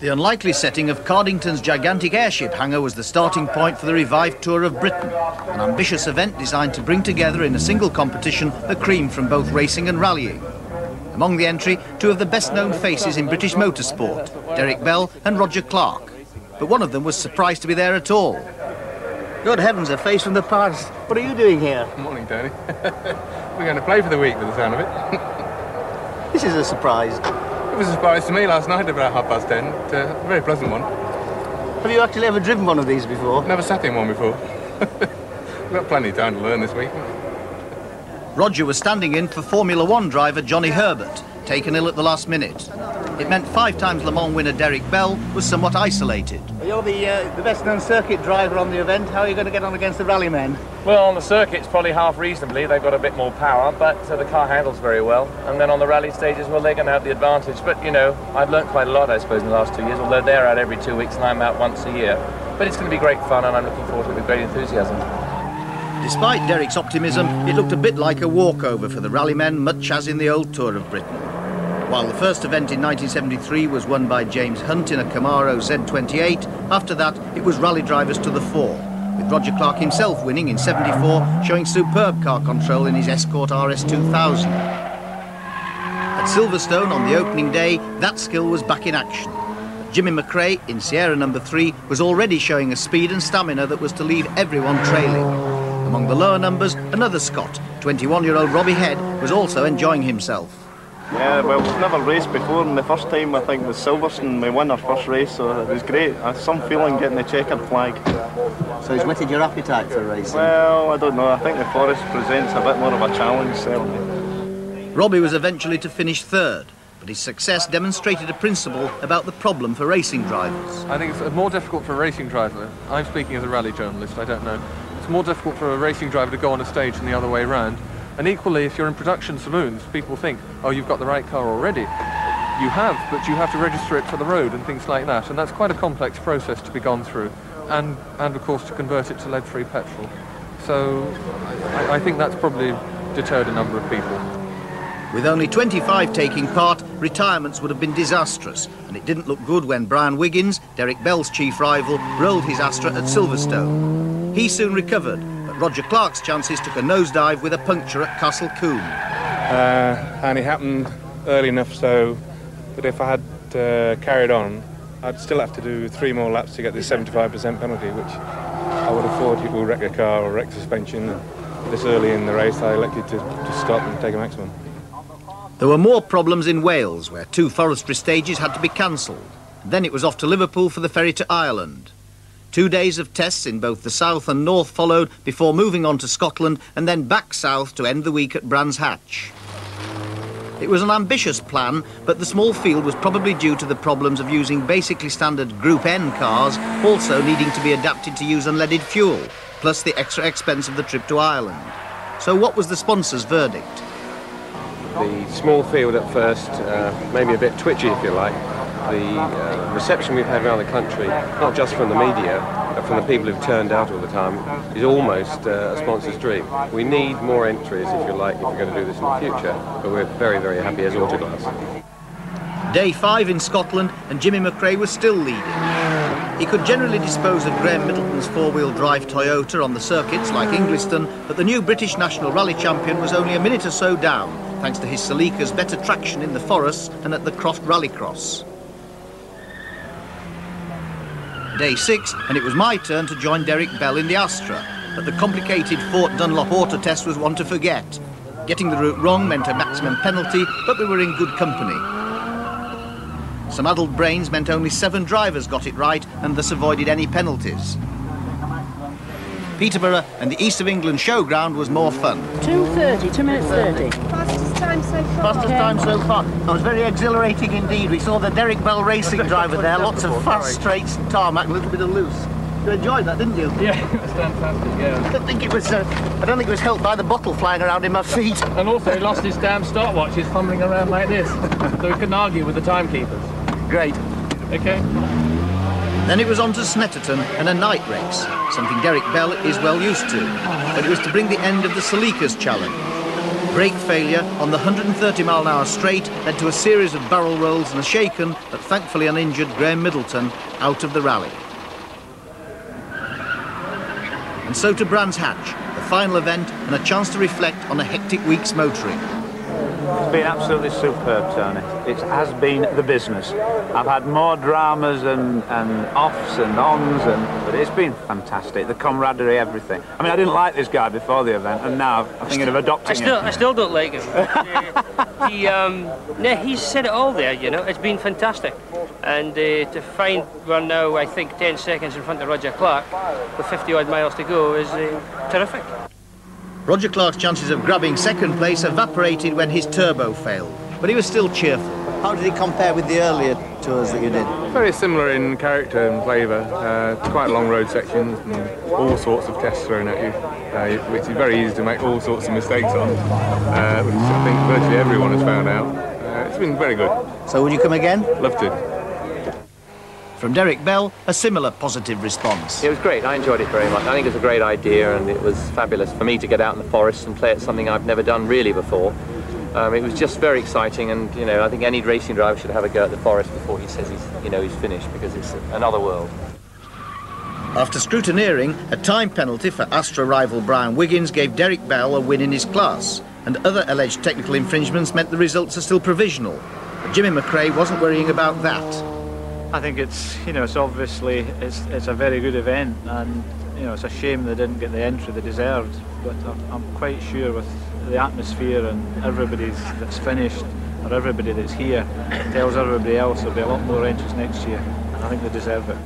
The unlikely setting of Cardington's gigantic airship hangar was the starting point for the revived Tour of Britain, an ambitious event designed to bring together in a single competition the cream from both racing and rallying. Among the entry, two of the best-known faces in British motorsport, Derrick Bell and Roger Clark. But one of them was surprised to be there at all. Good heavens, a face from the past. What are you doing here? Good morning, Tony. We're going to play for the week with the sound of it. This is a surprise. It was a surprise to me last night about 10:30. It's a very pleasant one. Have you actually ever driven one of these before? Never sat in one before. We've got plenty of time to learn this week. Roger was standing in for Formula One driver Johnny Herbert, taken ill at the last minute. It meant 5 times Le Mans winner Derrick Bell was somewhat isolated. You're the best-known circuit driver on the event. How are you going to get on against the rallymen? Well, on the circuit's probably half reasonably. They've got a bit more power, but the car handles very well. And then on the rally stages, well, they're going to have the advantage. But, you know, I've learnt quite a lot, I suppose, in the last 2 years, although they're out every 2 weeks and I'm out once a year. But it's going to be great fun, and I'm looking forward to it with great enthusiasm. Despite Derrick's optimism, it looked a bit like a walkover for the rallymen, much as in the old Tour of Britain. While the first event in 1973 was won by James Hunt in a Camaro Z28, after that it was rally drivers to the fore, with Roger Clark himself winning in 74, showing superb car control in his Escort RS2000. At Silverstone on the opening day, that skill was back in action. But Jimmy McRae in Sierra No. 3 was already showing a speed and stamina that was to leave everyone trailing. Among the lower numbers, another Scot, 21-year-old Robbie Head, was also enjoying himself. Yeah, well, we've never raced before, and the first time I think was Silverstone. We won our first race, so it was great. I had some feeling getting the checkered flag. So he's whetted your appetite for racing? Well, I don't know. I think the Forest presents a bit more of a challenge, certainly. Robbie was eventually to finish third, but his success demonstrated a principle about the problem for racing drivers. I think it's more difficult for a racing driver. I'm speaking as a rally journalist, I don't know. It's more difficult for a racing driver to go on a stage than the other way around. And equally, if you're in production saloons, people think, oh, you've got the right car already. You have, but you have to register it for the road and things like that. And that's quite a complex process to be gone through. And of course, to convert it to lead-free petrol. So I think that's probably deterred a number of people. With only 25 taking part, retirements would have been disastrous. And it didn't look good when Brian Wiggins, Derrick Bell's chief rival, rolled his Astra at Silverstone. He soon recovered. Roger Clark's chances took a nosedive with a puncture at Castle Coombe. And it happened early enough so that if I had carried on, I'd still have to do 3 more laps to get the 75% penalty, which I would have thought people wreck a car or wreck suspension. And this early in the race, I elected to stop and take a maximum. There were more problems in Wales, where 2 forestry stages had to be cancelled. Then it was off to Liverpool for the ferry to Ireland. 2 days of tests in both the south and north followed before moving on to Scotland and then back south to end the week at Brands Hatch. It was an ambitious plan, but the small field was probably due to the problems of using basically standard Group N cars, also needing to be adapted to use unleaded fuel, plus the extra expense of the trip to Ireland. So what was the sponsor's verdict? The small field at first, maybe a bit twitchy if you like. The reception we've had around the country, not just from the media, but from the people who've turned out all the time, is almost a sponsor's dream. We need more entries, if you like, if we're going to do this in the future, but we're very, very happy as Autoglass. Day 5 in Scotland, and Jimmy McRae was still leading. He could generally dispose of Graham Middleton's 4-wheel drive Toyota on the circuits like Ingliston, but the new British National Rally champion was only a minute or so down, thanks to his Celica's better traction in the forests and at the Croft Rallycross. Day 6, and it was my turn to join Derrick Bell in the Astra, but the complicated Fort Dunlop auto test was one to forget. Getting the route wrong meant a maximum penalty, but we were in good company. Some addled brains meant only 7 drivers got it right and thus avoided any penalties. Peterborough and the East of England showground was more fun. 2:30, 2 minutes 30. Fastest time so far. Fastest time so far. That was very exhilarating indeed. We saw the Derrick Bell racing driver there, lots of fast straights and tarmac and a little bit of loose. You enjoyed that, didn't you? Yeah, it was fantastic, yeah. I don't think it was helped by the bottle flying around in my feet. And also he lost his damn stopwatch, he's fumbling around like this. So we couldn't argue with the timekeepers. Great. Okay. Then it was on to Snetterton and a night race, something Derrick Bell is well used to. But it was to bring the end of the Celica's challenge. Brake failure on the 130-mile-an-hour straight led to a series of barrel rolls and a shaken, but thankfully uninjured, Graham Middleton out of the rally. And so to Brands Hatch, the final event and a chance to reflect on a hectic week's motoring. It's been absolutely superb, Tony. It has been the business. I've had more dramas and offs and ons, but it's been fantastic. The camaraderie, everything. I mean, I didn't like this guy before the event, and now I'm thinking of adopting him. I still don't like him. He's said it all there, you know. It's been fantastic. And to find we're now, I think, 10 seconds in front of Roger Clark with 50-odd miles to go is terrific. Roger Clark's chances of grabbing second place evaporated when his turbo failed, but he was still cheerful. How did he compare with the earlier tours that you did? Very similar in character and flavour. Quite long road sections and all sorts of tests thrown at you, which is very easy to make all sorts of mistakes on, which I think virtually everyone has found out. It's been very good. So would you come again? Love to. From Derrick Bell, a similar positive response. It was great. I enjoyed it very much. I think it was a great idea, and it was fabulous for me to get out in the forest and play at something I've never done really before. It was just very exciting, and you know, I think any racing driver should have a go at the forest before he says he's finished, because it's another world. After scrutineering, a time penalty for Astra rival Brian Wiggins gave Derrick Bell a win in his class, and other alleged technical infringements meant the results are still provisional. But Jimmy McRae wasn't worrying about that. I think it's obviously it's a very good event, and it's a shame they didn't get the entry they deserved. But I'm quite sure with the atmosphere and everybody that's finished or everybody that's here tells everybody else there'll be a lot more entries next year, and I think they deserve it.